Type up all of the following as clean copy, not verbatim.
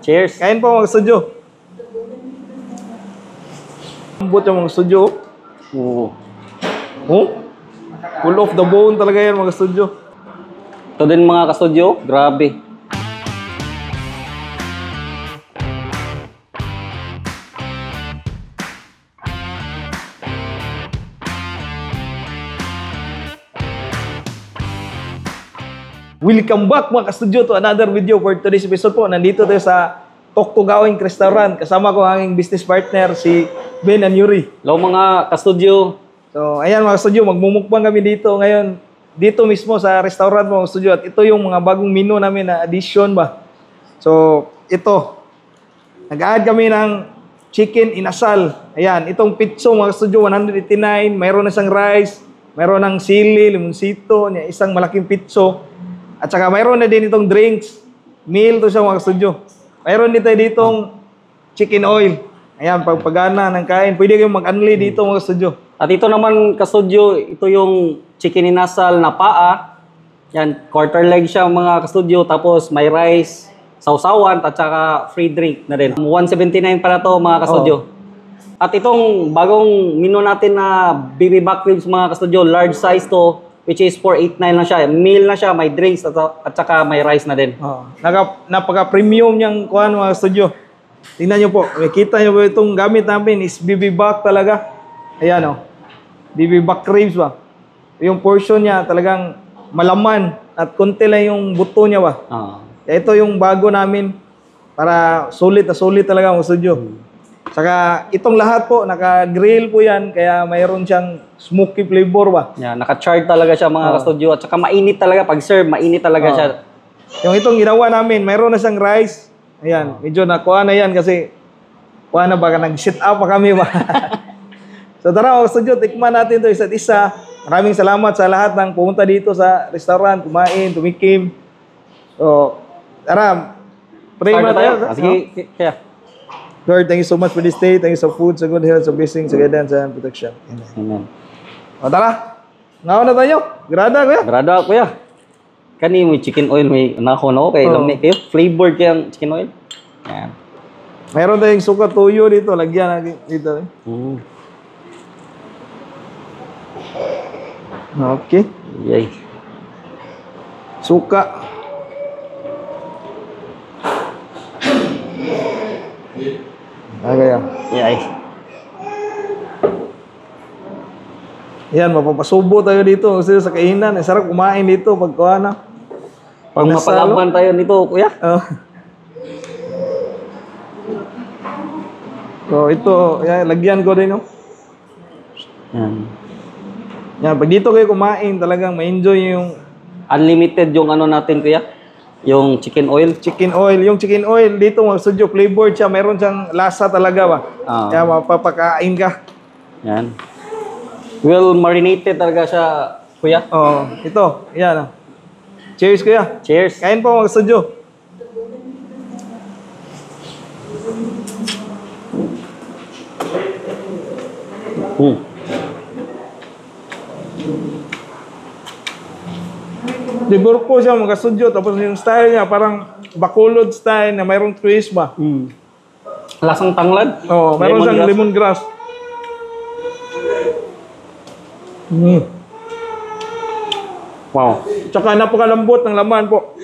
Cheers. Kain po mga studio. Ambot yung mga studio. Oo. Oh? Full of the bone talaga yan mga studio. Ito din mga kastudyo, grabe. Welcome back mga ka-studio to another video for today's episode po. Nandito tayo sa Toktogawing Restaurant. Kasama ko ang aking business partner si Ben and Yuri. Hello mga kastudyo. So ayan mga ka-studio, magmumukbang kami dito ngayon. Dito mismo sa restaurant mga ka-studio. At ito yung mga bagong menu namin na addition ba. So ito, nag-add kami ng chicken inasal. Ayan, itong pizza mga ka-studio, 189. Mayroon na siyang rice, mayroon ng sili, limoncito, isang malaking pizza. At saka mayroon na din itong drinks. Meal to siya mga studio. Mayroon din tayo ditong chicken oil. Ayan, pagpagana ng kain. Pwede kayong mag-unli dito mga studio. At ito naman kastudyo, ito yung chicken inasal na paa. Yan, quarter leg siya mga kastudyo. Tapos may rice, sausawan, at saka free drink na rin. 179 pala to mga kastudyo. Oh. At itong bagong menu natin na BB back ribs mga kastudyo, large size to. Which is 489 lang siya. Meal na siya, may drinks at saka may rice na din. Oh, napaka-premium niyang kuhan mga studio. Tingnan niyo po. Makita niyo po itong gamit namin is BB back talaga. Ayan o. BB back ribs ba. Yung portion niya talagang malaman at konti lang yung buto niya ba. Ito yung bago namin para sulit na sulit talaga mga studio. Saka itong lahat po, naka-grill po yan, kaya mayroon siyang smoky flavor ba? Yeah, naka-charred talaga siya mga kastudyo. At saka mainit talaga, pag serve, mainit talaga siya. Yung itong ginawa namin, mayroon na siyang rice. Ayan, medyo nakuha na yan kasi kuha na ba, nag-sit up pa kami ba? So tara mga kastudyo, tikman natin ito isa't isa. Maraming salamat sa lahat ng pumunta dito sa restaurant, kumain, tumikim. So, tara, pray muna tayo. Sige, kaya. Lord, thank you so much for this day. Thank you sa food, sa good health, sa blessings, sa guidance, and protection. Amen. Amen. O tara, ngaw na tayo. Grada, kuya. Grada, kuya. Kani may chicken oil, may nako na okay. Lami kayo. Flavored kayang chicken oil. Yan. Mayroon tayong suka tuyo dito. Lagyan natin dito. Okay. Yay. Suka. Kaya. Yay. Yan, mapapasubo tayo dito kasi sa kainan. Sarap kumain dito pag kuha na. Pag mapalaban tayo nito, kuya. So ito, yan, lagyan ko din. Yan. Yan, pag dito kayo kumain, talagang ma-enjoy yung Unlimited yung ano natin, kuya. Yung chicken oil. chicken oil. Yung chicken oil dito, mga studio, flavored siya. Mayroon siyang lasa talaga ba? Kaya mapapakain ka. Yan. Well marinated talaga siya, kuya. Ito. Yan. Cheers, kuya. Cheers. Kain po mga studio. Libur po siya mga studio. Tapos yung style niya, parang bakulod style na mayroong twist ba? Lasang tanglad. Mayroon siyang lemongrass. Wow. Tsaka napakalambot ng laman po.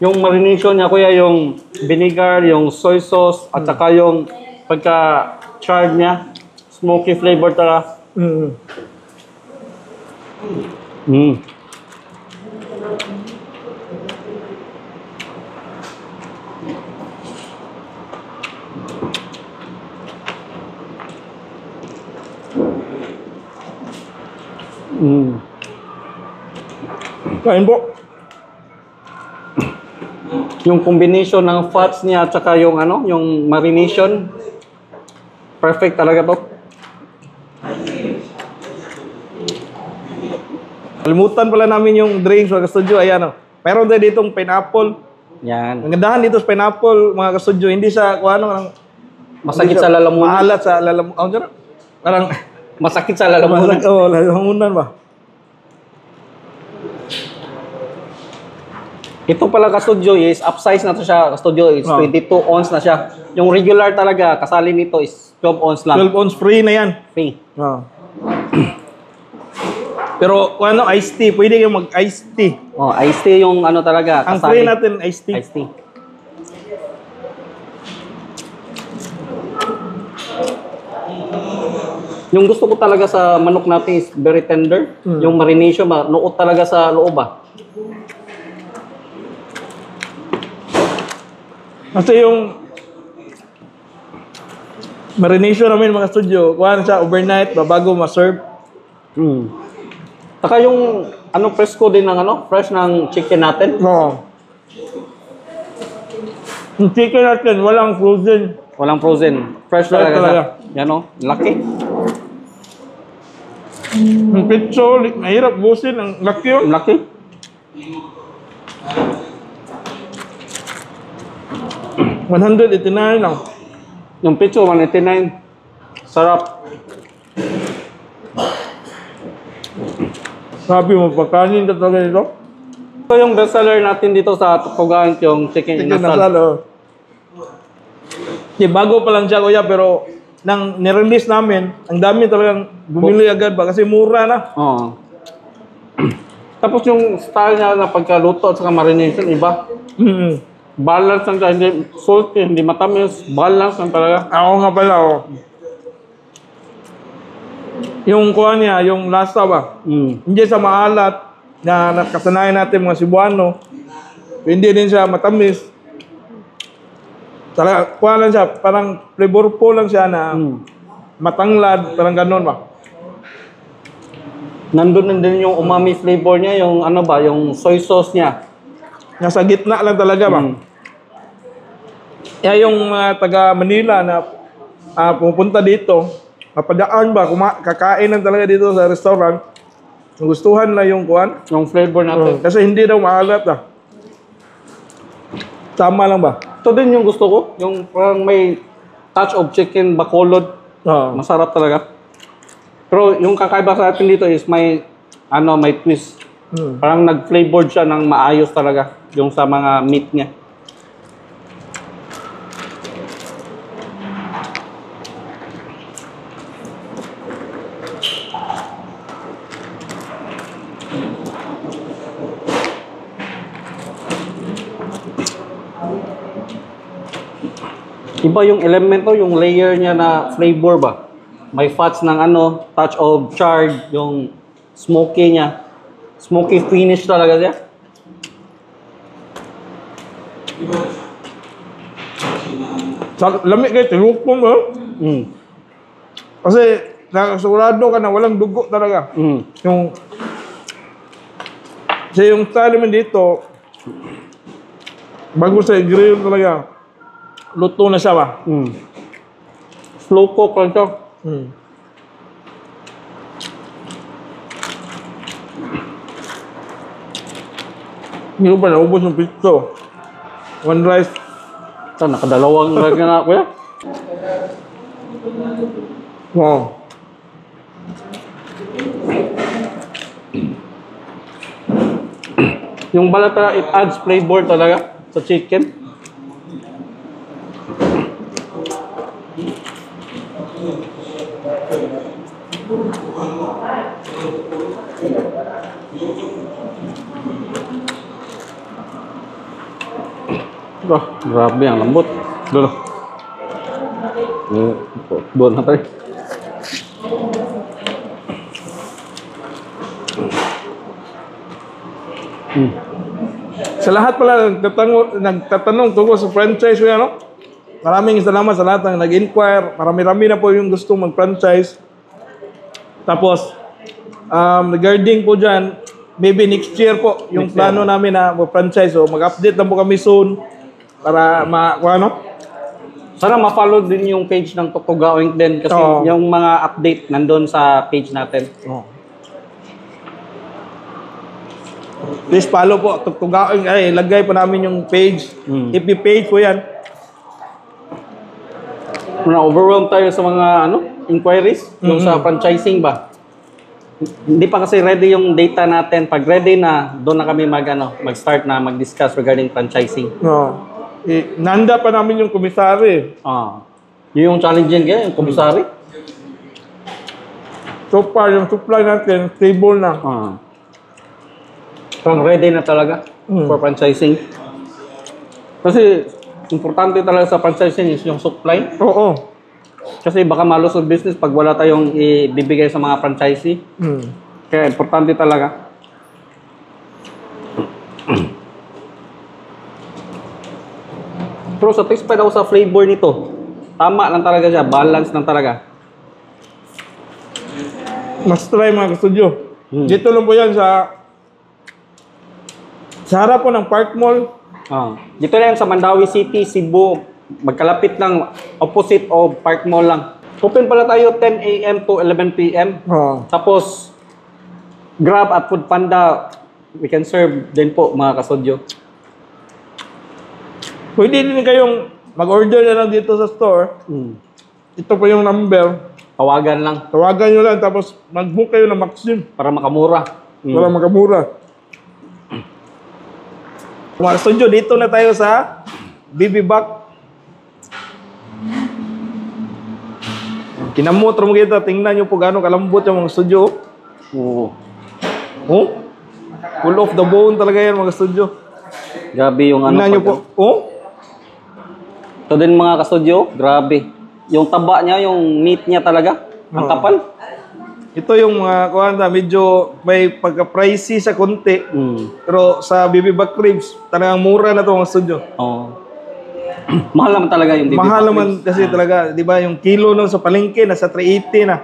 Yung marination niya, kuya, yung vinegar, yung soy sauce, at saka yung pagka-charred niya, smoky flavor talaga. Kain po. Yung combination ng fats niya at saka yung ano, yung marination, perfect talaga to. Kalimutan pala namin yung drinks mga ka-studio. Ayan o. Meron tayo ditong pineapple. Yan. Ang gandahan dito sa pineapple mga ka-studio. Hindi sa kung ano. Masakit sa lalamunan. Maalat sa lalamunan. Parang masakit sa lalamunan. Lalamunan ba? Ito pala ka-studio is upsize na to siya. Ka-studio is 22 ounce na siya. Yung regular talaga, kasali nito is 12 ounce lang. 12 ounce free na yan. Free. Pero kung ano, iced tea, pwede kayong mag-iced tea. Oh, iced tea yung ano talaga, Ang kasali. free natin, iced tea. Iced tea. Yung gusto ko talaga sa manok natin is very tender. Yung marination, nuot talaga sa loob ba. Kasi yung marination namin mga studio, kuha siya overnight bago ma-serve. Saka yung ano fresco din ng ano, fresh ng chicken natin. Oo. Yung chicken natin, walang frozen. Walang frozen. Fresh talaga siya. Yan o, laki. Yung pizzo, mahirap busin. Ang laki yun. Laki. $189 lang. Yung pizza, 189. Sarap. Sabi mo, pagkanin ka talaga nito? Ito yung bestseller natin dito sa Tukugan, yung chicken Chicken inasal. nasal, oh. Bago pa lang siya, kuya, pero nang nirelease namin, ang dami talagang bumili agad ba? Kasi mura na. Oo. Tapos yung style niya na pagkaluto at saka marination, iba. Balance lang siya, hindi salty, hindi matamis. Balance lang talaga. Ako nga pala, oh. Yung kuha niya, yung lasa ba? Hindi sa maalat na nakasanayan natin mga Cebuano. Hindi din siya matamis. Talaga, kuha lang siya, parang flavorful lang siya na matanglad, parang ganun ba? Nandun na din yung umami flavor niya, yung ano ba, yung soy sauce niya. Nasa gitna lang talaga ba? Kaya yung mga taga Manila na pupunta dito, mapadaan ba, kakain lang talaga dito sa restaurant, gustuhan na yung kuhan. Yung flavor natin. Kasi hindi daw maalat ah. Tama lang ba? Ito din yung gusto ko, yung parang may touch of chicken bacolod. Masarap talaga. Pero yung kakaiba sa atin dito is may ano, may twist. Parang nag-flavored siya ng maayos talaga yung sa mga meat niya. Iba yung elemento, yung layer niya na flavor ba? May fats ng ano, touch of charred, yung smoky niya. Smoky finish talaga siya. Lamig kayo, tinukpong mo. Kasi nakasigurado ka na walang dugo talaga. Yung kasi yung style naman dito, bago sa grill talaga, luto na siya ba? Slow cook lang siya. Hindi ko pa naubos yung pizza. One rice. Ito, nakadalawang rag na kuya. Wow. Yung balat talaga, it adds flavor talaga sa chicken. Grabe ang lambot. Doon. Doon na tayo. Sa lahat pala nagtatanong tungkol sa franchise, ano? Maraming salamat sa lahat ng nag-inquire. Marami-rami na po yung gustong mag-franchise. Tapos, regarding po dyan, maybe next year po yung plano namin na mag-franchise. So, mag-update na po kami soon para ano? Sana ma-follow din yung page ng Tukuga Oink din kasi yung mga update nandun sa page natin. Please follow po. Tukuga Oink. Ay, lagay po namin yung page. FB page po yan. Na-overwhelm tayo sa mga inquiries yung sa franchising ba? Hindi pa kasi ready yung data natin. Pag ready na, doon na kami mag-start na mag-discuss regarding franchising. No. Nanda pa namin yung komisari. Yun yung challenging kaya, yung komisari. So far, yung supply natin, stable na. Pag ready na talaga for franchising. Kasi, importante talaga sa franchising is yung supply. Oo. Kasi baka malos ang business pag wala tayong ibibigay sa mga franchisee. Kaya importante talaga. Pero satisfied ako sa flavor nito. Tama lang talaga siya. Balance lang talaga. Mas try mga kastudyo. Dito lang po yan sa harap po ng Park Mall. Dito na yan sa Mandawi City, Cebu. Magkalapit lang, opposite of Park Mall lang. Open pala tayo 10 a.m. to 11 p.m. Tapos, Grab at Food Panda, we can serve din po mga kasodyo. Pwede din kayong mag-order na lang dito sa store. Ito po yung number. Tawagan lang Tawagan nyo lang tapos mag-book kayo ng Maxim para makamura. para makamura. Mga studio, dito na tayo sa Bibiback. Kinamot mo kita. Tingnan nyo po gano'ng kalambot yung mga studio. Oo. Oh? Full of the bone talaga yan mga studio. Grabe yung Tingnan nyo po. Oh? Ito din mga kasodyo, grabe. Yung taba niya, yung meat niya talaga. Ang kapal. Ito yung mga kuwanta, medyo may pagka-pricey sa konti. Pero sa Bibiback Ribs, talagang mura na ito mga studio. Mahal naman talaga yung bibiback Mahal naman ribs. kasi talaga, di ba, yung kilo nun sa palengke, nasa 380 na.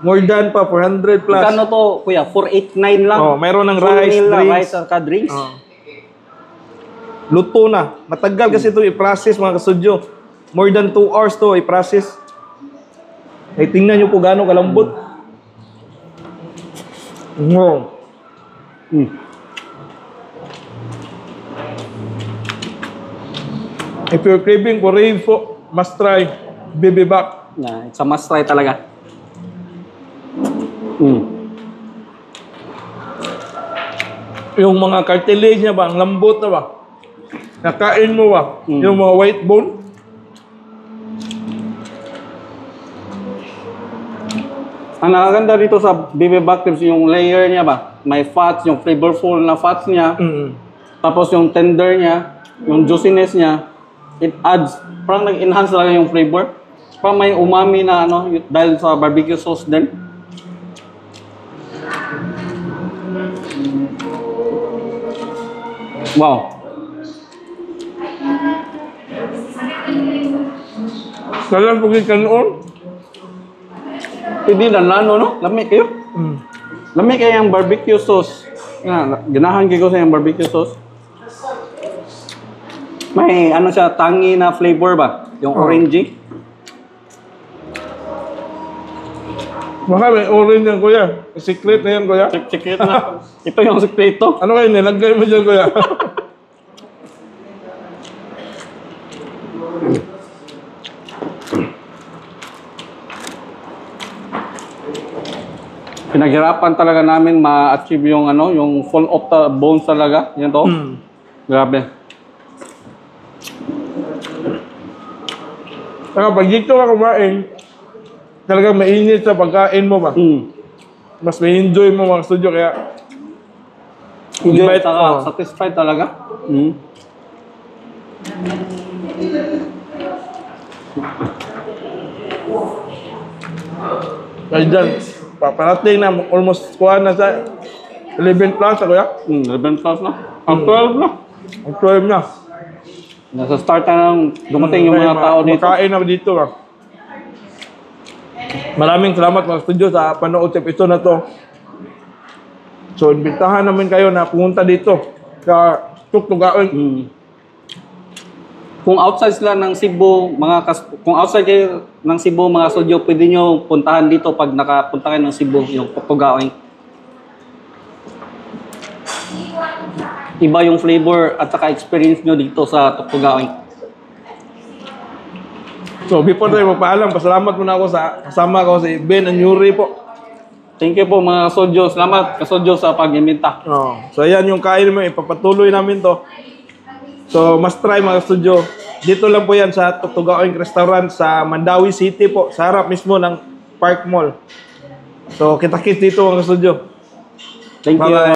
More than pa, 400 plus. Kano to, kuya? 489 lang. Mayroon ng Full rice, meal na, drinks. rice at drinks. Luto na. Matagal kasi ito i-process mga kasudyo. More than 2 hours to i-process. Ay, tingnan nyo po gano'ng kalambot. If you're craving for ribs po, must try Bibiback. It's a must try talaga. Yung mga cartilage niya ba, ang lambot na ba? Nakain mo ba? Yung mga white bone? Ang nakaganda dito sa bibiback ribs, yung layer niya ba? May fats, yung flavorful na fats niya. Tapos yung tender niya, yung juiciness niya, it adds, parang nag-enhance talaga yung flavor. Parang may umami na dahil sa barbecue sauce din. Wow. Salang po kanon. Pwede na lano, no? Lami kayo? Lami kayo yung barbecue sauce. Ganahan ko sa yung barbecue sauce. May siya, tangi na flavor ba? Yung orangey. Baka may orange yan, kuya. Secret na yan, kuya. Secret na. Ito yung sekreto. Ano kayo, nilagay mo dyan, kuya? Pinaghirapan talaga namin ma-achieve yung yung full of the bones talaga. Yan to. Grabe. Saka pag dito ka kumain, talagang mainit sa pagkain mo ba? Mas may enjoy mo mga studio, kaya Enjoy, satisfied talaga. kaya dyan, paparating na almost kuha na sa 11 plus, kuya. 11 plus na. Ang 12 na. Ang 12 na. Nasa start na nang dumating yung mga tao dito. Makain na dito ba? Maraming salamat mga studio sa panood sa episode na to. So, imbitahan namin kayo na pumunta dito sa Tuktugaon. Kung outside sila ng Cebu, kung outside kayo ng Cebu, mga studio, pwede nyo puntahan dito pag nakapunta kayo ng Cebu, yung Tuktugaon. Iba yung flavor at saka experience nyo dito sa Tuktugaon. So, before tayo magpaalam, pasalamat muna ako sa kasama ko si Ben and Yuri po. Thank you po mga kasudyo. Salamat kasudyo sa pag-imbita. Oh. So ayan yung kain mo, ipapatuloy namin to. So must try mga studio. Dito lang po yan sa Tutugaoing Restaurant sa Mandawi City po, sa harap mismo ng Park Mall. So kita-kits dito mga studio. Thank you. Bye-bye.